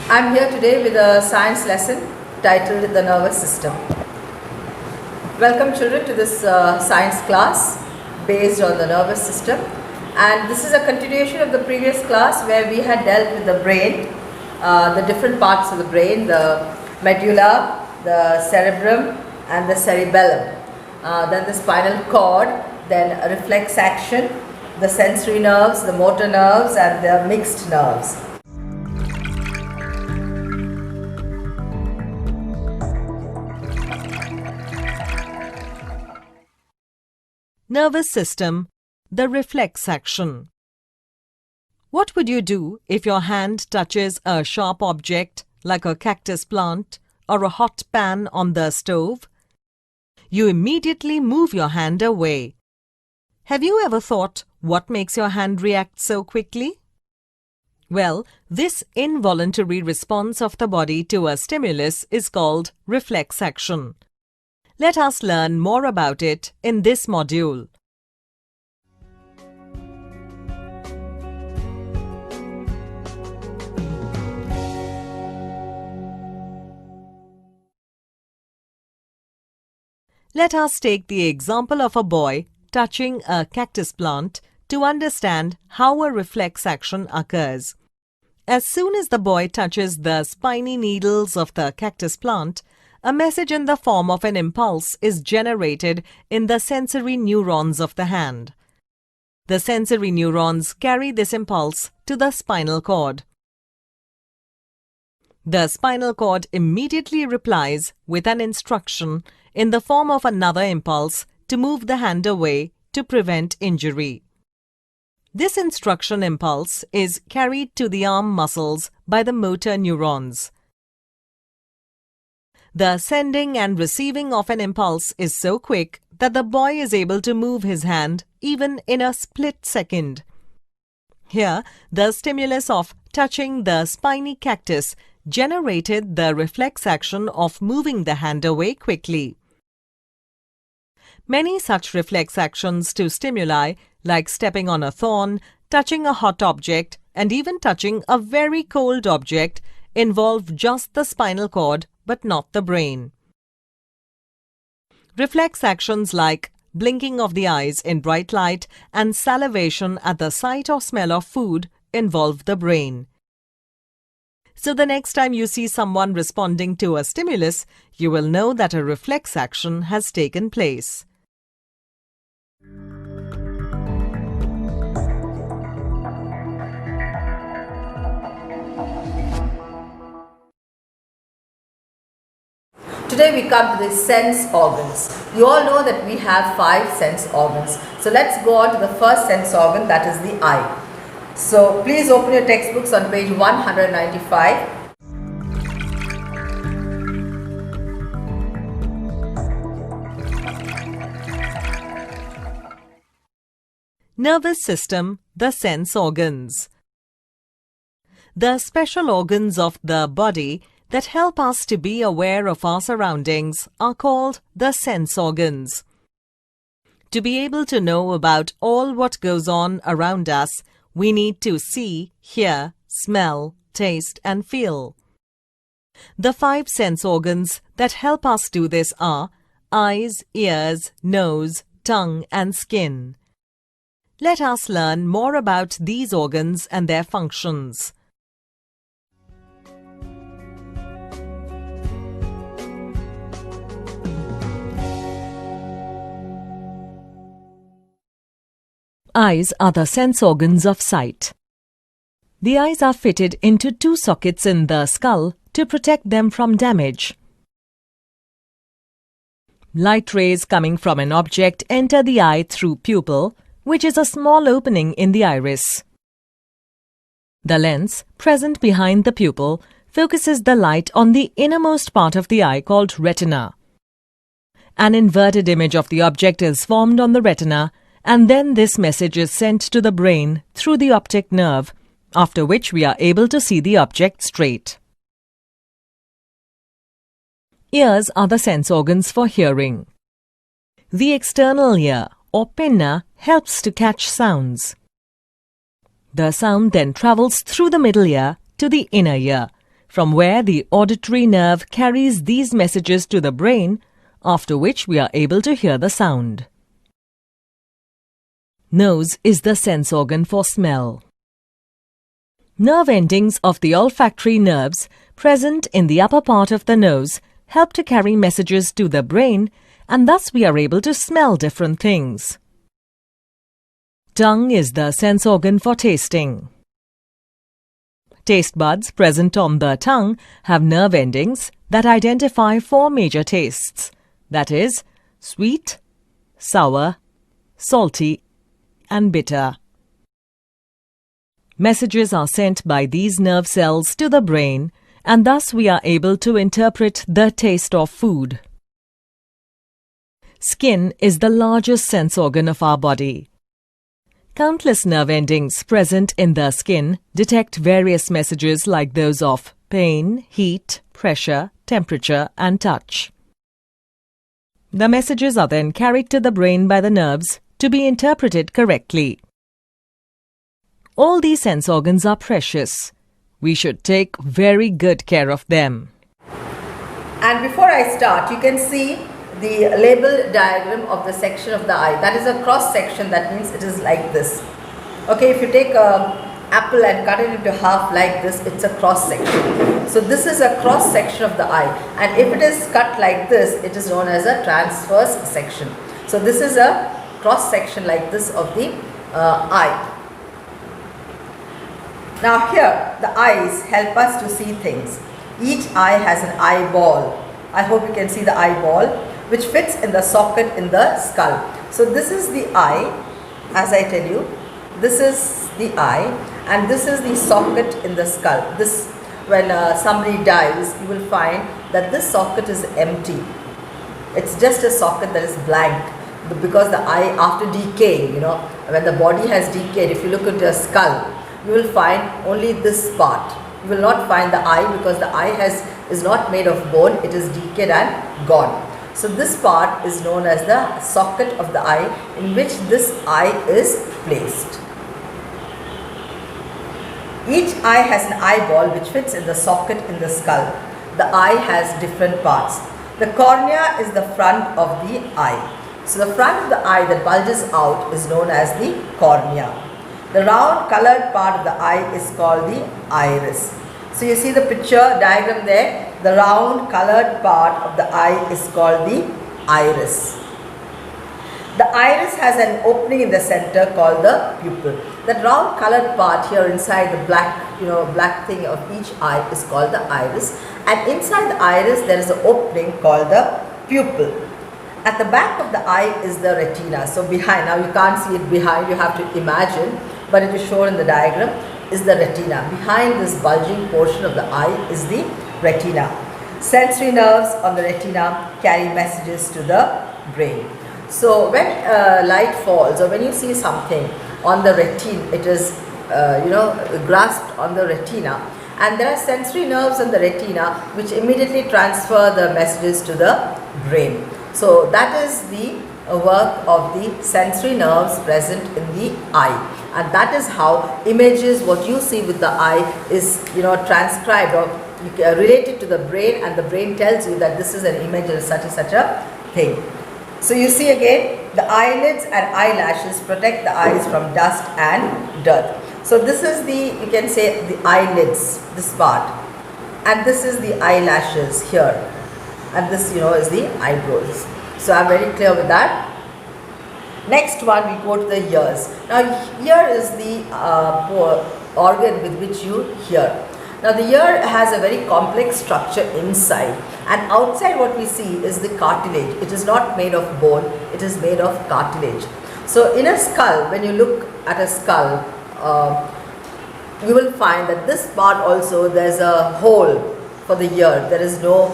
I'm here today with a science lesson titled The Nervous System. Welcome children to this science class based on the nervous system, and this is a continuation of the previous class where we had dealt with the brain, the different parts of the brain, the medulla, the cerebrum and the cerebellum, then the spinal cord, then reflex action, the sensory nerves, the motor nerves and the mixed nerves. Nervous system, the reflex action. What would you do if your hand touches a sharp object like a cactus plant or a hot pan on the stove? You immediately move your hand away. Have you ever thought what makes your hand react so quickly? Well, this involuntary response of the body to a stimulus is called reflex action. Let us learn more about it in this module. Let us take the example of a boy touching a cactus plant to understand how a reflex action occurs. As soon as the boy touches the spiny needles of the cactus plant, a message in the form of an impulse is generated in the sensory neurons of the hand. The sensory neurons carry this impulse to the spinal cord. The spinal cord immediately replies with an instruction in the form of another impulse to move the hand away to prevent injury. This instruction impulse is carried to the arm muscles by the motor neurons. The sending and receiving of an impulse is so quick that the boy is able to move his hand even in a split second. Here, the stimulus of touching the spiny cactus generated the reflex action of moving the hand away quickly. Many such reflex actions to stimuli, like stepping on a thorn, touching a hot object, and even touching a very cold object, involve just the spinal cord but not the brain. Reflex actions like blinking of the eyes in bright light and salivation at the sight or smell of food involve the brain. So the next time you see someone responding to a stimulus, you will know that a reflex action has taken place. Today we come to the sense organs. You all know that we have 5 sense organs. So let's go on to the first sense organ, that is the eye. So please open your textbooks on page 195. Nervous system, the sense organs. The special organs of the body that help us to be aware of our surroundings are called the sense organs. To be able to know about all what goes on around us, we need to see, hear, smell, taste and feel. The 5 sense organs that help us do this are eyes, ears, nose, tongue and skin. Let us learn more about these organs and their functions. Eyes are the sense organs of sight. The eyes are fitted into 2 sockets in the skull to protect them from damage. Light rays coming from an object enter the eye through pupil, which is a small opening in the iris. The lens, present behind the pupil, focuses the light on the innermost part of the eye called retina. An inverted image of the object is formed on the retina, and then this message is sent to the brain through the optic nerve, after which we are able to see the object straight. Ears are the sense organs for hearing. The external ear, or pinna, helps to catch sounds. The sound then travels through the middle ear to the inner ear, from where the auditory nerve carries these messages to the brain, after which we are able to hear the sound. Nose is the sense organ for smell. Nerve endings of the olfactory nerves present in the upper part of the nose help to carry messages to the brain, and thus we are able to smell different things. Tongue is the sense organ for tasting. Taste buds present on the tongue have nerve endings that identify 4 major tastes, that is, sweet, sour, salty, and bitter. Messages are sent by these nerve cells to the brain, and thus we are able to interpret the taste of food. Skin is the largest sense organ of our body. Countless nerve endings present in the skin detect various messages like those of pain, heat, pressure, temperature, and touch. The messages are then carried to the brain by the nerves to be interpreted correctly. All these sense organs are precious. We should take very good care of them. And before I start, you can see the label diagram of the section of the eye. That is a cross section, that means it is like this. Okay, if you take an apple and cut it into half like this, it's a cross section. So this is a cross section of the eye, and if it is cut like this, it is known as a transverse section. So this is a cross section like this of the eye. Now here, the eyes help us to see things. Each eye has an eyeball. I hope you can see the eyeball, which fits in the socket in the skull. So this is the eye, as I tell you. This is the eye, and this is the socket in the skull. This, when somebody dies, you will find that this socket is empty. It's just a socket that is blank, because the eye, after decaying, when the body has decayed, if you look into a skull, you will find only this part. You will not find the eye, because the eye is not made of bone, it is decayed and gone. So this part is known as the socket of the eye, in which this eye is placed. Each eye has an eyeball which fits in the socket in the skull. The eye has different parts. The cornea is the front of the eye. So the front of the eye that bulges out is known as the cornea. The round colored part of the eye is called the iris. So you see the picture diagram there. The round colored part of the eye is called the iris. The iris has an opening in the center called the pupil. That round colored part here inside the black thing of each eye is called the iris. And inside the iris there is an opening called the pupil. At the back of the eye is the retina. So behind, now you can't see it behind, you have to imagine, but it is shown in the diagram, is the retina. Behind this bulging portion of the eye is the retina. Sensory nerves on the retina carry messages to the brain. So when light falls, or when you see something on the retina, it is grasped on the retina, and there are sensory nerves on the retina which immediately transfer the messages to the brain. So that is the work of the sensory nerves present in the eye, and that is how images, what you see with the eye, is transcribed or related to the brain, and the brain tells you that this is an image of such and such a thing. So you see again, the eyelids and eyelashes protect the eyes from dust and dirt. So this is the, you can say, the eyelids, this part, and this is the eyelashes here, and this is the eyebrows. So I am very clear with that. Next one, we go to the ears. Now ear is the organ with which you hear. Now the ear has a very complex structure inside, and outside what we see is the cartilage. It is not made of bone, it is made of cartilage. So in a skull, when you look at a skull, you will find that this part also, there is a hole for the ear. There is no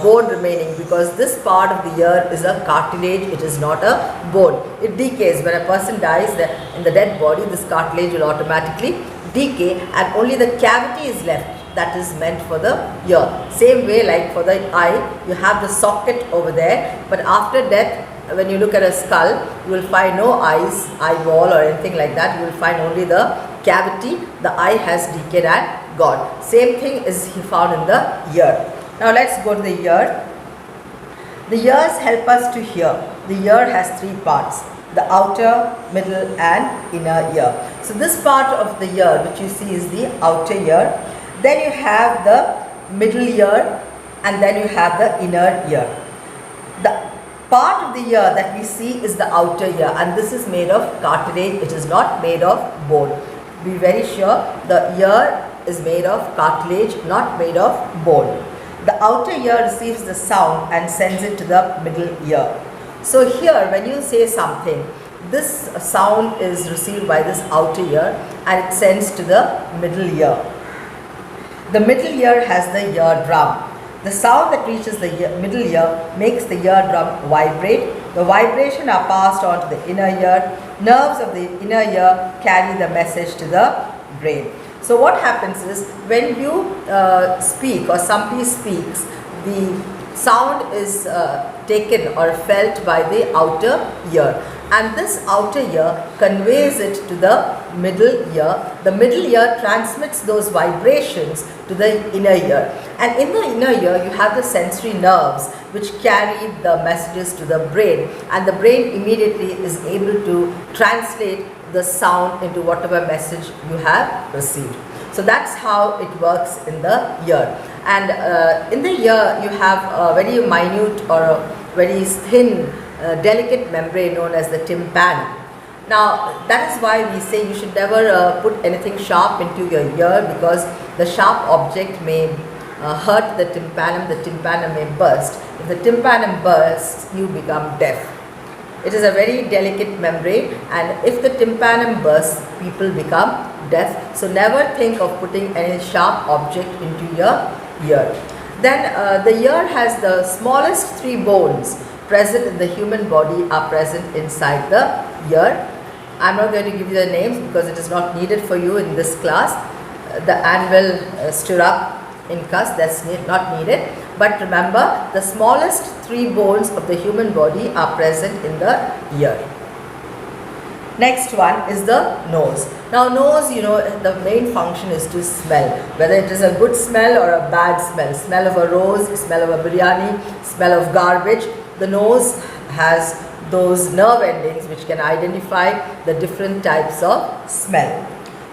bone remaining, because this part of the ear is a cartilage, it is not a bone. It decays. When a person dies, in the dead body, this cartilage will automatically decay, and only the cavity is left that is meant for the ear. Same way, like for the eye, you have the socket over there, but after death, when you look at a skull, you will find no eyes, eyeball or anything like that. You will find only the cavity, the eye has decayed and gone. Same thing is found in the ear. Now let's go to the ear. The ears help us to hear. The ear has three parts: the outer, middle and inner ear. So this part of the ear which you see is the outer ear. Then you have the middle ear and then you have the inner ear. The part of the ear that we see is the outer ear, and this is made of cartilage. It is not made of bone. Be very sure the ear is made of cartilage, not made of bone. The outer ear receives the sound and sends it to the middle ear. So here when you say something, this sound is received by this outer ear and it sends to the middle ear. The middle ear has the eardrum. The sound that reaches the middle ear makes the eardrum vibrate. The vibration are passed on to the inner ear. Nerves of the inner ear carry the message to the brain. So what happens is, when you speak or somebody speaks, the sound is taken or felt by the outer ear, and this outer ear conveys it to the middle ear. The middle ear transmits those vibrations to the inner ear, and in the inner ear you have the sensory nerves which carry the messages to the brain, and the brain immediately is able to translate the sound into whatever message you have received. So that's how it works in the ear. And in the ear you have a very minute or a very thin delicate membrane known as the tympanum. Now that is why we say you should never put anything sharp into your ear, because the sharp object may hurt the tympanum may burst. If the tympanum bursts, you become deaf. It is a very delicate membrane, and if the tympanum bursts, people become deaf. So never think of putting any sharp object into your ear. Then the ear has the smallest three bones present in the human body are present inside the ear. I am not going to give you the names because it is not needed for you in this class. The anvil, stirrup, incus, that's not needed. But remember, the smallest three bones of the human body are present in the ear. Next one is the nose. Now nose, the main function is to smell. Whether it is a good smell or a bad smell. Smell of a rose, smell of a biryani, smell of garbage. The nose has those nerve endings which can identify the different types of smell.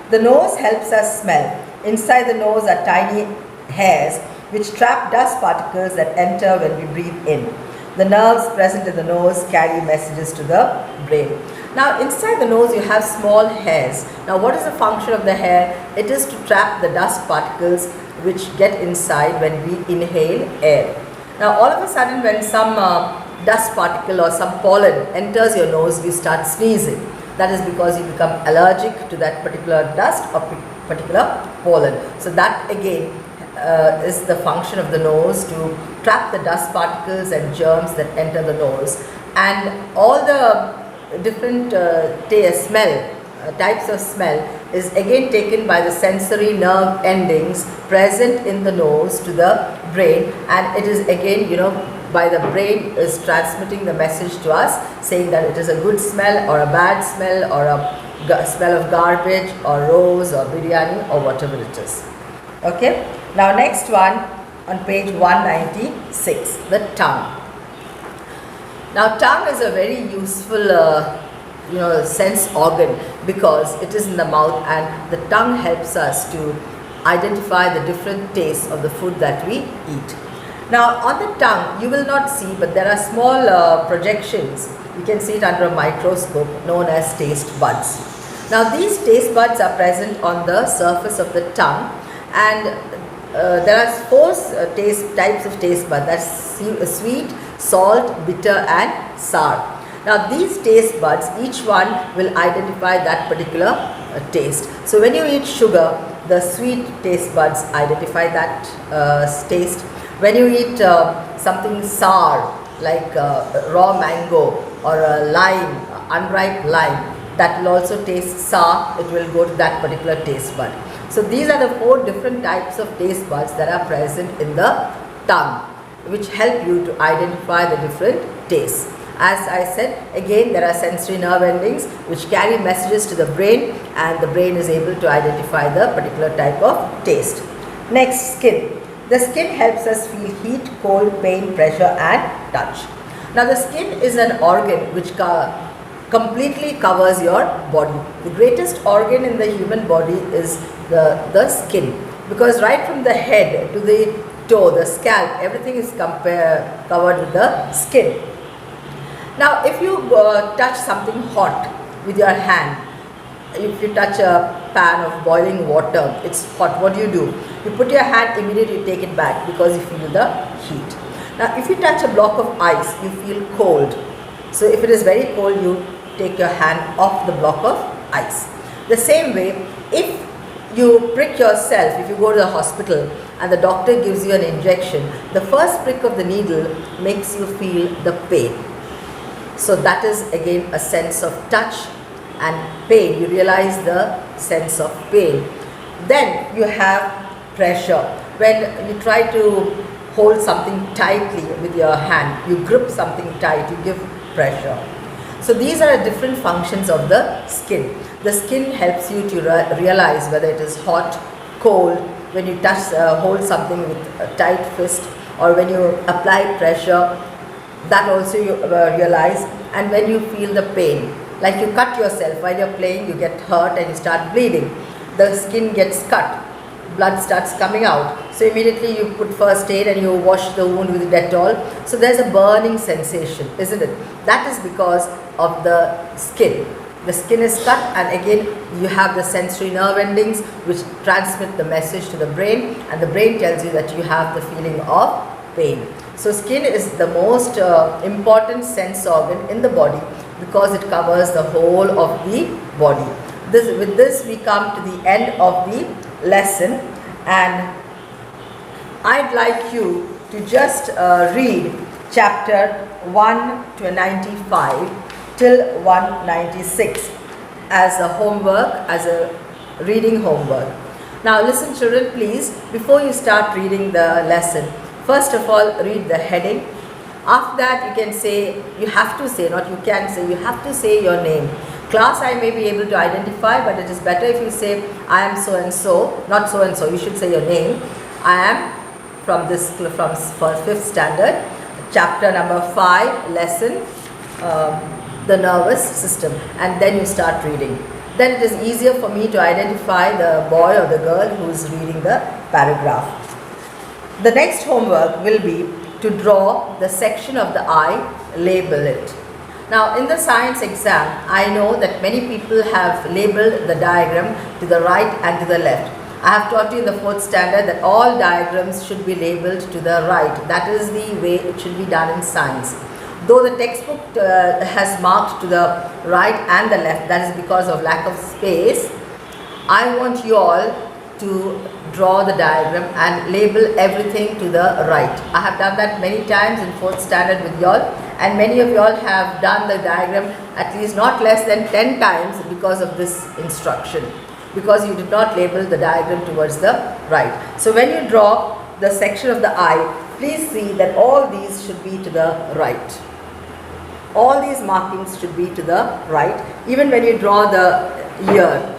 The nose helps us smell. Inside the nose are tiny hairs which trap dust particles that enter when we breathe in. The nerves present in the nose carry messages to the brain. Now inside the nose you have small hairs. Now what is the function of the hair? It is to trap the dust particles which get inside when we inhale air. Now all of a sudden when some dust particle or some pollen enters your nose, you start sneezing. That is because you become allergic to that particular dust or particular pollen. So that again is the function of the nose, to trap the dust particles and germs that enter the nose. And all the different types of smell is again taken by the sensory nerve endings present in the nose to the brain, and it is again by the brain is transmitting the message to us saying that it is a good smell or a bad smell or a smell of garbage or rose or biryani or whatever it is. Okay. Now next one on page 196, the tongue. Now tongue is a very useful sense organ because it is in the mouth, and the tongue helps us to identify the different tastes of the food that we eat. Now on the tongue you will not see, but there are small projections. You can see it under a microscope known as taste buds. Now these taste buds are present on the surface of the tongue, and there are four types of taste buds. That's sweet, salt, bitter and sour. Now these taste buds, each one will identify that particular taste. So when you eat sugar, the sweet taste buds identify that taste. When you eat something sour like raw mango or a lime, unripe lime, that will also taste sour. It will go to that particular taste bud. So these are the four different types of taste buds that are present in the tongue, which help you to identify the different tastes. As I said, again there are sensory nerve endings which carry messages to the brain, and the brain is able to identify the particular type of taste. Next, skin. The skin helps us feel heat, cold, pain, pressure and touch. Now the skin is an organ which completely covers your body. The greatest organ in the human body is the skin, because right from the head to the toe, the scalp, everything is covered with the skin. Now if you touch something hot with your hand, if you touch a pan of boiling water, it's hot, what do? You put your hand, immediately you take it back because you feel the heat. Now if you touch a block of ice, you feel cold. So if it is very cold, you take your hand off the block of ice. The same way, if you prick yourself, if you go to the hospital and the doctor gives you an injection, the first prick of the needle makes you feel the pain. So that is again a sense of touch and pain. You realize the sense of pain. Then you have pressure. When you try to hold something tightly with your hand, you grip something tight, you give pressure. So these are different functions of the skin. The skin helps you to realize whether it is hot, cold, when you touch, hold something with a tight fist, or when you apply pressure, that also you realize, and when you feel the pain. Like you cut yourself while you're playing, you get hurt and you start bleeding. The skin gets cut, blood starts coming out. So immediately you put first aid and you wash the wound with Dettol. So there's a burning sensation, isn't it? That is because of the skin. The skin is cut, and again you have the sensory nerve endings which transmit the message to the brain, and the brain tells you that you have the feeling of pain. So skin is the most important sense organ in the body because it covers the whole of the body. With this we come to the end of the lesson, and I'd like you to just read chapter 1 to 95 till 196 as a homework, as a reading homework. Now listen children, please, before you start reading the lesson, first of all read the heading. After that you can say, you have to say, not you can say, you have to say your name. Class I may be able to identify, but it is better if you say, I am so and so, not so and so, you should say your name. I am from for 5th standard, chapter number 5, lesson, the nervous system, and then you start reading. Then it is easier for me to identify the boy or the girl who is reading the paragraph. The next homework will be to draw the section of the eye, label it. Now in the science exam, I know that many people have labeled the diagram to the right and to the left. I have taught you in the 4th standard that all diagrams should be labeled to the right. That is the way it should be done in science. Though the textbook has marked to the right and the left, that is because of lack of space, I want you all to draw the diagram and label everything to the right. I have done that many times in 4th standard with y'all, and many of y'all have done the diagram at least not less than 10 times because of this instruction, because you did not label the diagram towards the right. So when you draw the section of the eye, please see that all these should be to the right. All these markings should be to the right. Even when you draw the ear,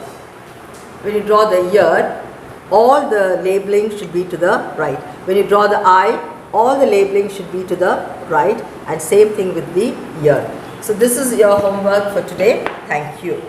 all the labeling should be to the right. When you draw the eye, all the labeling should be to the right, and same thing with the ear. So this is your homework for today. Thank you.